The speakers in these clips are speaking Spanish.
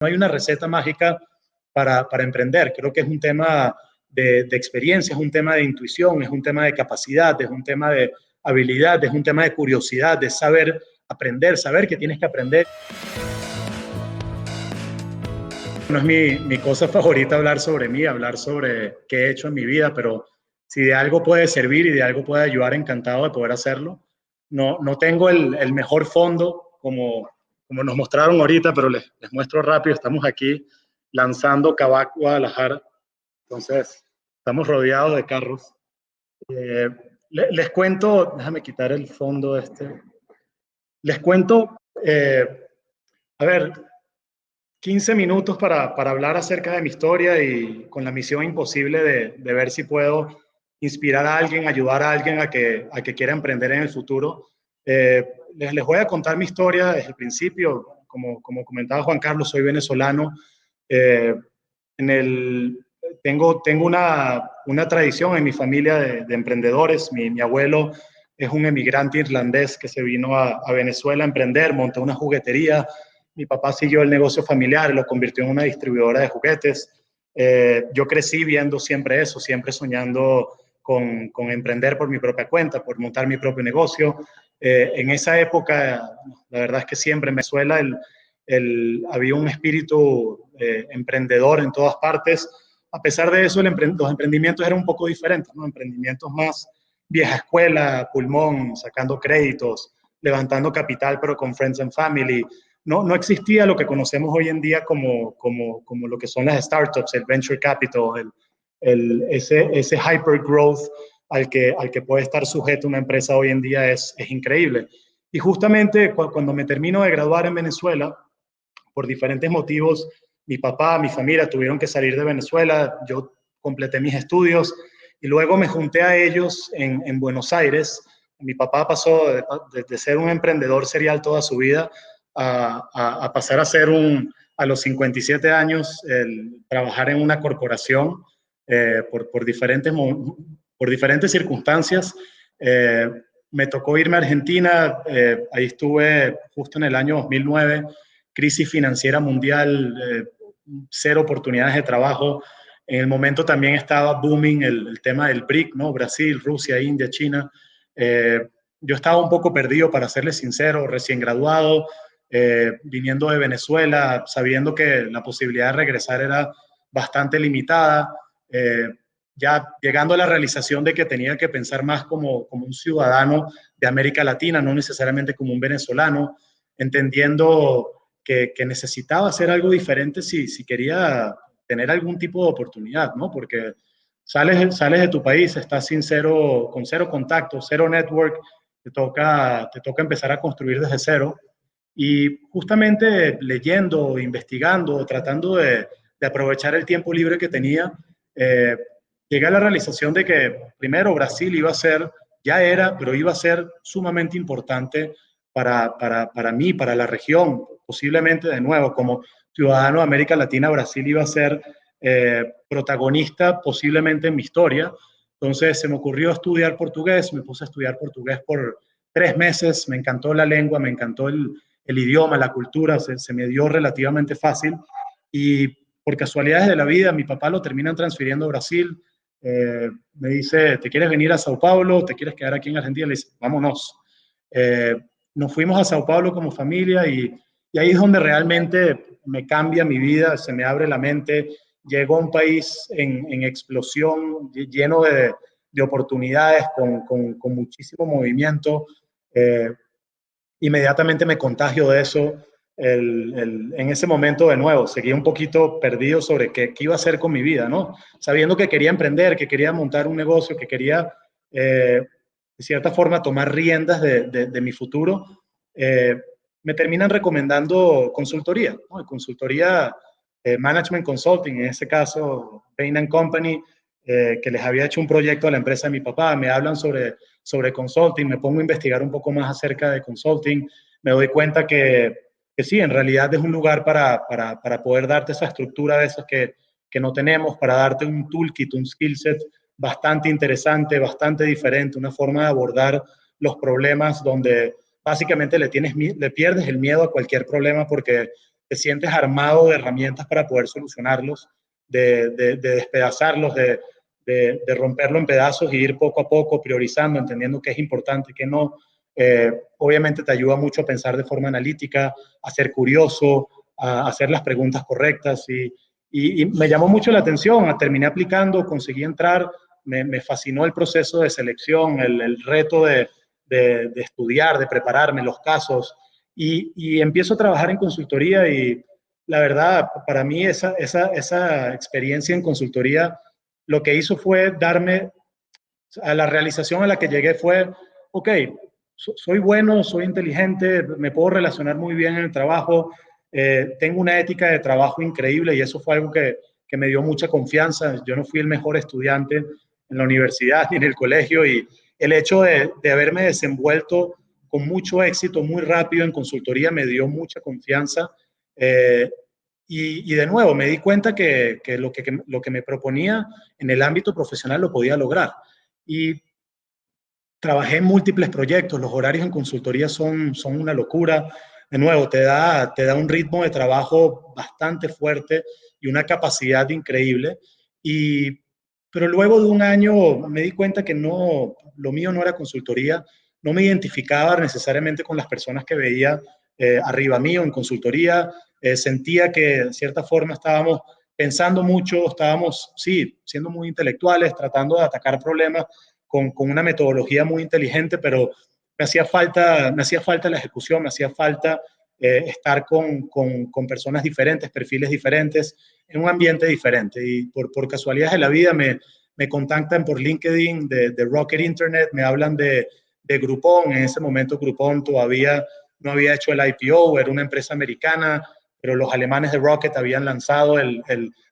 No hay una receta mágica para emprender. Creo que es un tema de experiencia, es un tema de intuición, es un tema de capacidad, es un tema de habilidad, es un tema de curiosidad, de saber aprender, saber que tienes que aprender. No es mi cosa favorita hablar sobre mí, hablar sobre qué he hecho en mi vida, pero si de algo puede servir y de algo puede ayudar, encantado de poder hacerlo. No tengo el mejor fondo como nos mostraron ahorita, pero les muestro rápido. Estamos aquí lanzando Kavak Guadalajara. Entonces, estamos rodeados de carros. Les cuento, déjame quitar el fondo este. Les cuento, a ver, 15 minutos para hablar acerca de mi historia y con la misión imposible de ver si puedo inspirar a alguien, ayudar a alguien a que quiera emprender en el futuro. Les voy a contar mi historia desde el principio. Como comentaba Juan Carlos, soy venezolano. Eh, en el, tengo una tradición en mi familia de emprendedores. Mi abuelo es un emigrante irlandés que se vino a Venezuela a emprender, montó una juguetería. Mi papá siguió el negocio familiar, lo convirtió en una distribuidora de juguetes. Yo crecí viendo siempre eso, siempre soñando con emprender por mi propia cuenta, por montar mi propio negocio. En esa época, la verdad es que siempre en Venezuela había un espíritu emprendedor en todas partes. A pesar de eso, los emprendimientos eran un poco diferentes, ¿no? Emprendimientos más vieja escuela, pulmón, sacando créditos, levantando capital, pero con friends and family. No existía lo que conocemos hoy en día como lo que son las startups, el venture capital, ese hyper growth al que puede estar sujeto una empresa hoy en día es increíble. Y justamente cuando me termino de graduar en Venezuela, por diferentes motivos, mi papá, mi familia tuvieron que salir de Venezuela, yo completé mis estudios y luego me junté a ellos en Buenos Aires. Mi papá pasó de ser un emprendedor serial toda su vida a pasar a ser a los 57 años, trabajar en una corporación por diferentes circunstancias. Me tocó irme a Argentina, ahí estuve justo en el año 2009, crisis financiera mundial, cero oportunidades de trabajo. En el momento también estaba booming el tema del BRIC, ¿no? Brasil, Rusia, India, China. Yo estaba un poco perdido, para serles sincero, recién graduado, viniendo de Venezuela, sabiendo que la posibilidad de regresar era bastante limitada, ya llegando a la realización de que tenía que pensar más como un ciudadano de América Latina, no necesariamente como un venezolano, entendiendo que necesitaba hacer algo diferente si quería tener algún tipo de oportunidad, ¿no? Porque sales de tu país, estás con cero contacto, cero network, te toca empezar a construir desde cero. Y justamente leyendo, investigando, tratando de aprovechar el tiempo libre que tenía, eh, llegué a la realización de que primero Brasil ya era, pero iba a ser sumamente importante para mí, para la región. Posiblemente, de nuevo, como ciudadano de América Latina, Brasil iba a ser protagonista posiblemente en mi historia. Entonces se me ocurrió estudiar portugués, me puse a estudiar portugués por 3 meses, me encantó la lengua, me encantó el idioma, la cultura, se me dio relativamente fácil y por casualidades de la vida mi papá lo terminan transfiriendo a Brasil. Me dice, ¿te quieres venir a Sao Paulo? ¿Te quieres quedar aquí en Argentina? Le dice, vámonos. Eh, Nos fuimos a Sao Paulo como familia y ahí es donde realmente me cambia mi vida, se me abre la mente. Llego a un país en explosión, lleno de oportunidades, con muchísimo movimiento. Eh, Inmediatamente me contagio de eso. En ese momento, de nuevo, seguí un poquito perdido sobre qué iba a hacer con mi vida, ¿no? Sabiendo que quería emprender, que quería montar un negocio, que quería, de cierta forma, tomar riendas de mi futuro, eh, me terminan recomendando consultoría, ¿no? Consultoría, Management Consulting, en ese caso, Bain & Company, que les había hecho un proyecto a la empresa de mi papá, me hablan sobre consulting, me pongo a investigar un poco más acerca de consulting, me doy cuenta que sí, en realidad es un lugar para poder darte esa estructura de esas que no tenemos, para darte un toolkit, un skill set bastante interesante, bastante diferente, una forma de abordar los problemas donde básicamente le pierdes el miedo a cualquier problema porque te sientes armado de herramientas para poder solucionarlos, de despedazarlos, de romperlo en pedazos y ir poco a poco priorizando, entendiendo qué es importante, qué no. Obviamente te ayuda mucho a pensar de forma analítica, a ser curioso, a hacer las preguntas correctas y me llamó mucho la atención, terminé aplicando, conseguí entrar, me fascinó el proceso de selección, el reto de estudiar, de prepararme, los casos y empiezo a trabajar en consultoría y la verdad, para mí esa experiencia en consultoría lo que hizo fue darme, a la realización a la que llegué fue, ok, soy bueno, soy inteligente, me puedo relacionar muy bien en el trabajo, tengo una ética de trabajo increíble y eso fue algo que me dio mucha confianza. Yo no fui el mejor estudiante en la universidad ni en el colegio y el hecho de haberme desenvuelto con mucho éxito muy rápido en consultoría me dio mucha confianza. Y de nuevo, me di cuenta que lo que me proponía en el ámbito profesional lo podía lograr. Y trabajé en múltiples proyectos, los horarios en consultoría son una locura. De nuevo, te da un ritmo de trabajo bastante fuerte y una capacidad increíble. Y, pero luego de un año me di cuenta que no, lo mío no era consultoría, no me identificaba necesariamente con las personas que veía arriba mío en consultoría, sentía que de cierta forma estábamos pensando mucho, estábamos, sí, siendo muy intelectuales, tratando de atacar problemas con una metodología muy inteligente, pero me hacía falta la ejecución, me hacía falta estar con personas diferentes, perfiles diferentes, en un ambiente diferente. Y por casualidades de la vida me contactan por LinkedIn de Rocket Internet, me hablan de Groupon. En ese momento Groupon todavía no había hecho el IPO, era una empresa americana, pero los alemanes de Rocket habían lanzado,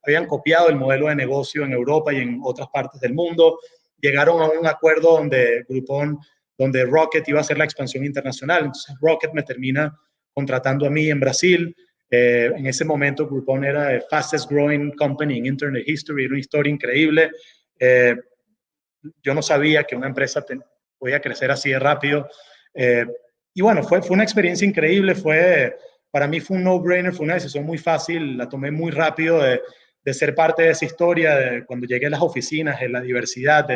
habían copiado el modelo de negocio en Europa y en otras partes del mundo. Llegaron a un acuerdo donde Groupon, donde Rocket iba a hacer la expansión internacional. Entonces Rocket me termina contratando a mí en Brasil. En ese momento Groupon era el fastest growing company in Internet history, era una historia increíble. Eh, yo no sabía que una empresa podía crecer así de rápido. Eh, y bueno, fue una experiencia increíble, para mí fue un no-brainer, fue una decisión muy fácil, la tomé muy rápido de ser parte de esa historia, de cuando llegué a las oficinas, de la diversidad,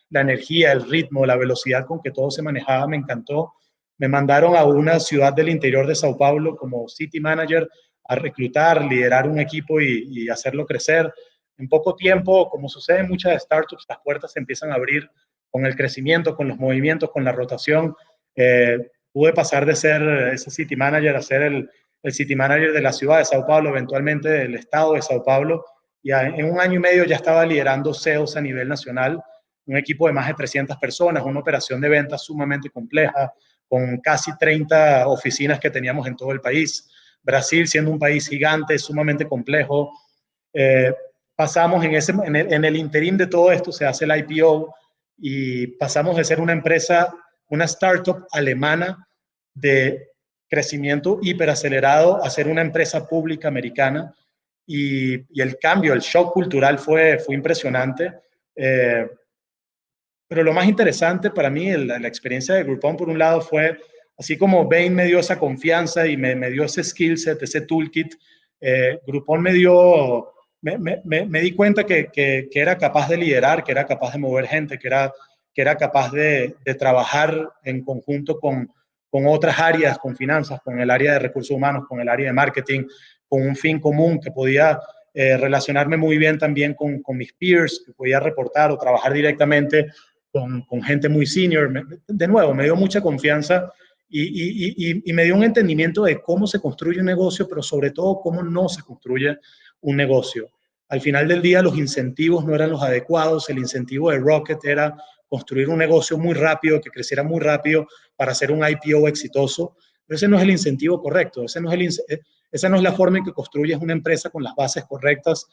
la energía, el ritmo, la velocidad con que todo se manejaba, me encantó. Me mandaron a una ciudad del interior de Sao Paulo como city manager a reclutar, liderar un equipo y hacerlo crecer. En poco tiempo, como sucede en muchas startups, las puertas se empiezan a abrir con el crecimiento, con los movimientos, con la rotación. Pude pasar de ser ese city manager a ser el city manager de la ciudad de Sao Paulo, eventualmente del estado de Sao Paulo. Y en un año y medio ya estaba liderando sales a nivel nacional, un equipo de más de 300 personas, una operación de ventas sumamente compleja, con casi 30 oficinas que teníamos en todo el país. Brasil siendo un país gigante, sumamente complejo. Eh, pasamos en el interín de todo esto, se hace el IPO y pasamos de ser una empresa, una startup alemana de crecimiento hiperacelerado a ser una empresa pública americana y el cambio, el shock cultural fue impresionante. Eh, pero lo más interesante para mí, la experiencia de Groupon, por un lado, fue así como Bain me dio esa confianza y me dio ese skill set, ese toolkit. Groupon me di cuenta que era capaz de liderar, que era capaz de mover gente, que era capaz de trabajar en conjunto con otras áreas, con finanzas, con el área de recursos humanos, con el área de marketing, con un fin común, que podía relacionarme muy bien también con mis peers, que podía reportar o trabajar directamente con gente muy senior. De nuevo, me dio mucha confianza y me dio un entendimiento de cómo se construye un negocio, pero sobre todo cómo no se construye un negocio. Al final del día, los incentivos no eran los adecuados. El incentivo de Rocket era construir un negocio muy rápido, que creciera muy rápido para hacer un IPO exitoso. Pero ese no es el incentivo correcto. Esa no es la forma en que construyes una empresa con las bases correctas,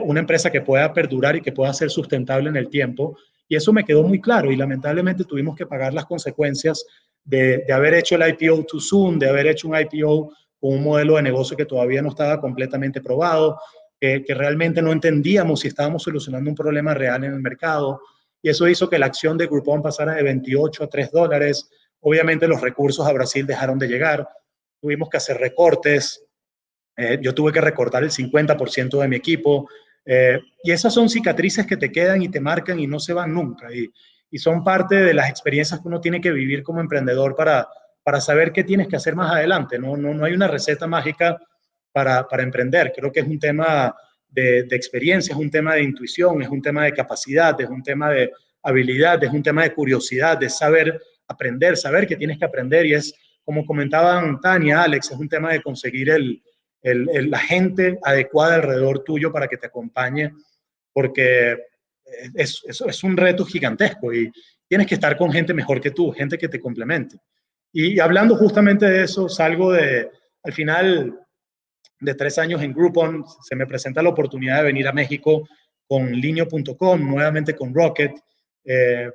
una empresa que pueda perdurar y que pueda ser sustentable en el tiempo. Y eso me quedó muy claro y lamentablemente tuvimos que pagar las consecuencias de haber hecho el IPO too soon, de haber hecho un IPO con un modelo de negocio que todavía no estaba completamente probado, que realmente no entendíamos si estábamos solucionando un problema real en el mercado. Y eso hizo que la acción de Groupon pasara de 28 a $3. Obviamente los recursos a Brasil dejaron de llegar, tuvimos que hacer recortes, Yo tuve que recortar el 50% de mi equipo. Y esas son cicatrices que te quedan y te marcan y no se van nunca. Y son parte de las experiencias que uno tiene que vivir como emprendedor para saber qué tienes que hacer más adelante. No hay una receta mágica para emprender. Creo que es un tema de experiencia, es un tema de intuición, es un tema de capacidad, es un tema de habilidad, es un tema de curiosidad, de saber aprender, saber que tienes que aprender. Y es, como comentaban Tania, Alex, es un tema de conseguir la gente adecuada alrededor tuyo para que te acompañe, porque es un reto gigantesco y tienes que estar con gente mejor que tú, gente que te complemente. Y hablando justamente de eso, al final de 3 años en Groupon, se me presenta la oportunidad de venir a México con Linio.com, nuevamente con Rocket. Eh,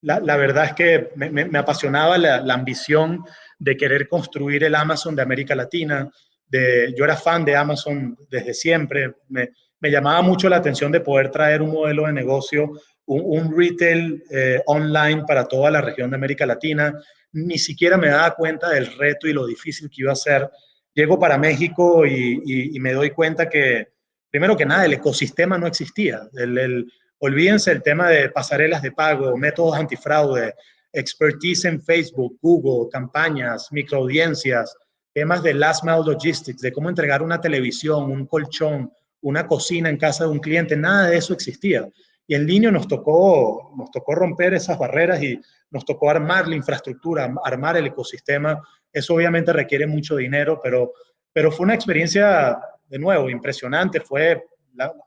la verdad es que me apasionaba la ambición de querer construir el Amazon de América Latina. Yo era fan de Amazon desde siempre. Me llamaba mucho la atención de poder traer un modelo de negocio, un retail online para toda la región de América Latina. Ni siquiera me daba cuenta del reto y lo difícil que iba a ser. Llego para México y me doy cuenta que, primero que nada, el ecosistema no existía. Olvídense el tema de pasarelas de pago, métodos antifraude, expertise en Facebook, Google, campañas, microaudiencias, temas de last mile logistics, de cómo entregar una televisión, un colchón, una cocina en casa de un cliente. Nada de eso existía. Y en línea nos tocó romper esas barreras y nos tocó armar la infraestructura, armar el ecosistema. Eso obviamente requiere mucho dinero, pero fue una experiencia, de nuevo, impresionante. Fue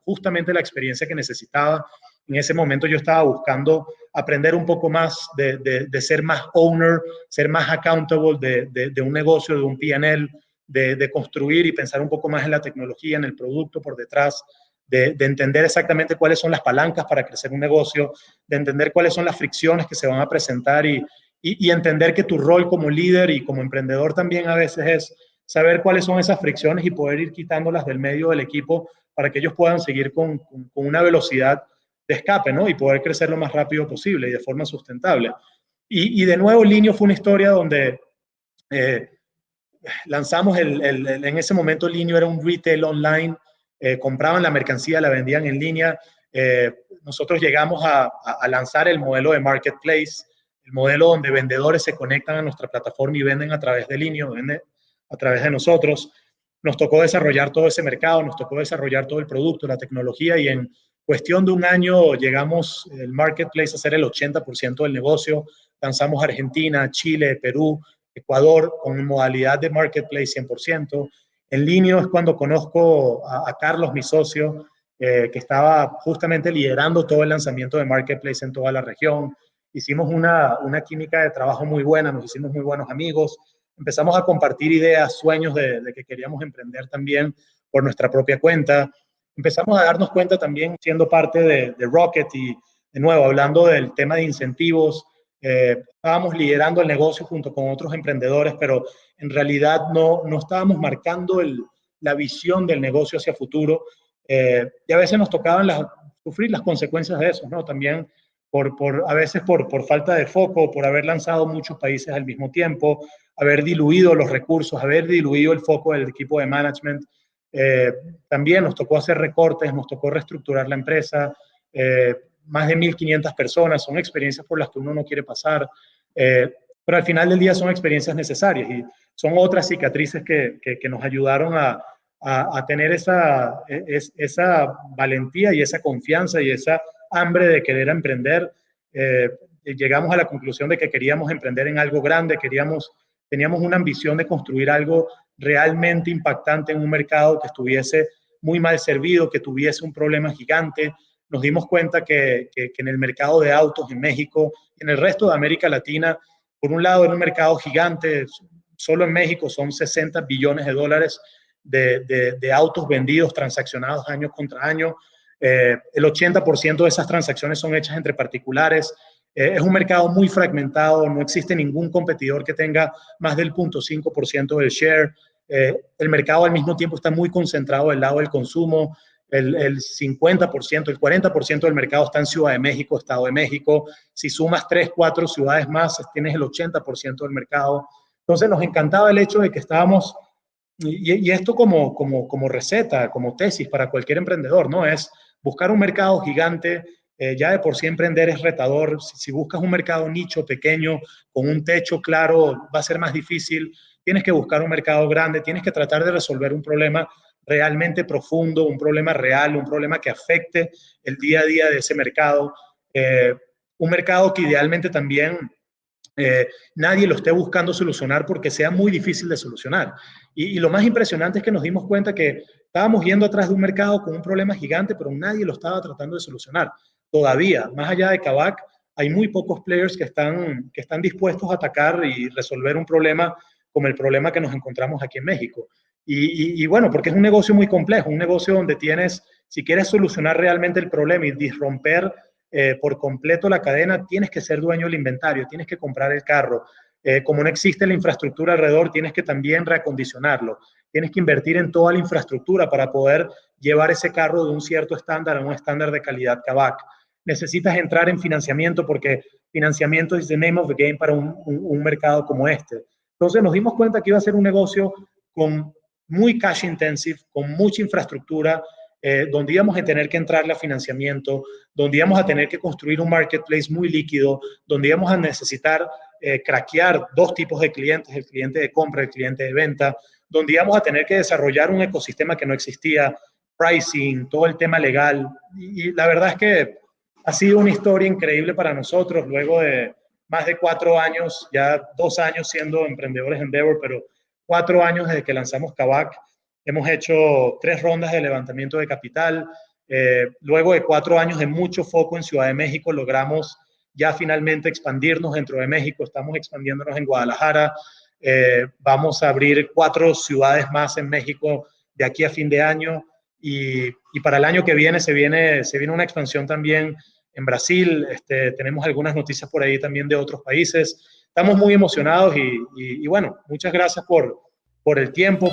justamente la experiencia que necesitaba. En ese momento yo estaba buscando aprender un poco más de ser más owner, ser más accountable de un negocio, de un P&L, de construir y pensar un poco más en la tecnología, en el producto por detrás, de entender exactamente cuáles son las palancas para crecer un negocio, de entender cuáles son las fricciones que se van a presentar y entender que tu rol como líder y como emprendedor también a veces es saber cuáles son esas fricciones y poder ir quitándolas del medio del equipo para que ellos puedan seguir con una velocidad de escape, ¿no? Y poder crecer lo más rápido posible y de forma sustentable. Y de nuevo, Linio fue una historia donde eh, lanzamos en ese momento Linio era un retail online, compraban la mercancía, la vendían en línea. Nosotros llegamos a lanzar el modelo de marketplace, el modelo donde vendedores se conectan a nuestra plataforma y venden a través de Linio, venden a través de nosotros. Nos tocó desarrollar todo ese mercado, nos tocó desarrollar todo el producto, la tecnología, y en cuestión de un año llegamos el marketplace a ser el 80% del negocio. Lanzamos Argentina, Chile, Perú, Ecuador con modalidad de marketplace 100%. En línea es cuando conozco a Carlos, mi socio, que estaba justamente liderando todo el lanzamiento de marketplace en toda la región. Hicimos una química de trabajo muy buena, nos hicimos muy buenos amigos, empezamos a compartir ideas, sueños de que queríamos emprender también por nuestra propia cuenta. Empezamos a darnos cuenta también, siendo parte de Rocket y, de nuevo, hablando del tema de incentivos, estábamos liderando el negocio junto con otros emprendedores, pero en realidad no estábamos marcando la visión del negocio hacia futuro. Y a veces nos tocaban sufrir las consecuencias de eso, ¿no? También a veces por falta de foco, por haber lanzado muchos países al mismo tiempo, haber diluido los recursos, haber diluido el foco del equipo de management. Eh, También nos tocó hacer recortes, nos tocó reestructurar la empresa. Más de 1.500 personas, son experiencias por las que uno no quiere pasar, pero al final del día son experiencias necesarias y son otras cicatrices que nos ayudaron a tener esa valentía y esa confianza y esa hambre de querer emprender. Llegamos a la conclusión de que queríamos emprender en algo grande, teníamos una ambición de construir algo realmente impactante en un mercado que estuviese muy mal servido, que tuviese un problema gigante. Nos dimos cuenta que en el mercado de autos en México y en el resto de América Latina, por un lado era un mercado gigante, solo en México son 60 billones de dólares de autos vendidos, transaccionados año contra año. El 80% de esas transacciones son hechas entre particulares. Es un mercado muy fragmentado, no existe ningún competidor que tenga más del 0.5% del share. El mercado al mismo tiempo está muy concentrado del lado del consumo. El 50%, el 40% del mercado está en Ciudad de México, Estado de México. Si sumas 3, 4 ciudades más, tienes el 80% del mercado. Entonces nos encantaba el hecho de que estábamos y esto como receta, como tesis para cualquier emprendedor, ¿no? Es buscar un mercado gigante. Ya de por sí emprender es retador. Si buscas un mercado nicho pequeño, con un techo claro, va a ser más difícil. Tienes que buscar un mercado grande, tienes que tratar de resolver un problema realmente profundo, un problema real, un problema que afecte el día a día de ese mercado. Eh, un mercado que idealmente también nadie lo esté buscando solucionar porque sea muy difícil de solucionar. Y lo más impresionante es que nos dimos cuenta que estábamos yendo atrás de un mercado con un problema gigante, pero nadie lo estaba tratando de solucionar. Todavía, más allá de Kavak, hay muy pocos players que están dispuestos a atacar y resolver un problema como el problema que nos encontramos aquí en México. Y bueno, porque es un negocio muy complejo, un negocio donde tienes, si quieres solucionar realmente el problema y disromper por completo la cadena, tienes que ser dueño del inventario, tienes que comprar el carro. Como no existe la infraestructura alrededor, tienes que también reacondicionarlo. Tienes que invertir en toda la infraestructura para poder llevar ese carro de un cierto estándar a un estándar de calidad Kavak. Necesitas entrar en financiamiento porque financiamiento es the name of the game para un mercado como este. Entonces nos dimos cuenta que iba a ser un negocio con muy cash intensive, con mucha infraestructura, donde íbamos a tener que entrarle a financiamiento, donde íbamos a tener que construir un marketplace muy líquido, donde íbamos a necesitar craquear dos tipos de clientes, el cliente de compra, el cliente de venta, donde íbamos a tener que desarrollar un ecosistema que no existía, pricing, todo el tema legal. Y la verdad es que ha sido una historia increíble para nosotros, luego de más de 4 años, ya 2 años siendo emprendedores en Endeavor, pero 4 años desde que lanzamos Kavak. Hemos hecho 3 rondas de levantamiento de capital. Luego de 4 años de mucho foco en Ciudad de México, logramos ya finalmente expandirnos dentro de México. Estamos expandiéndonos en Guadalajara. Vamos a abrir 4 ciudades más en México de aquí a fin de año. Y para el año que viene se viene una expansión también en Brasil. Tenemos algunas noticias por ahí también de otros países. Estamos muy emocionados y bueno, muchas gracias por el tiempo.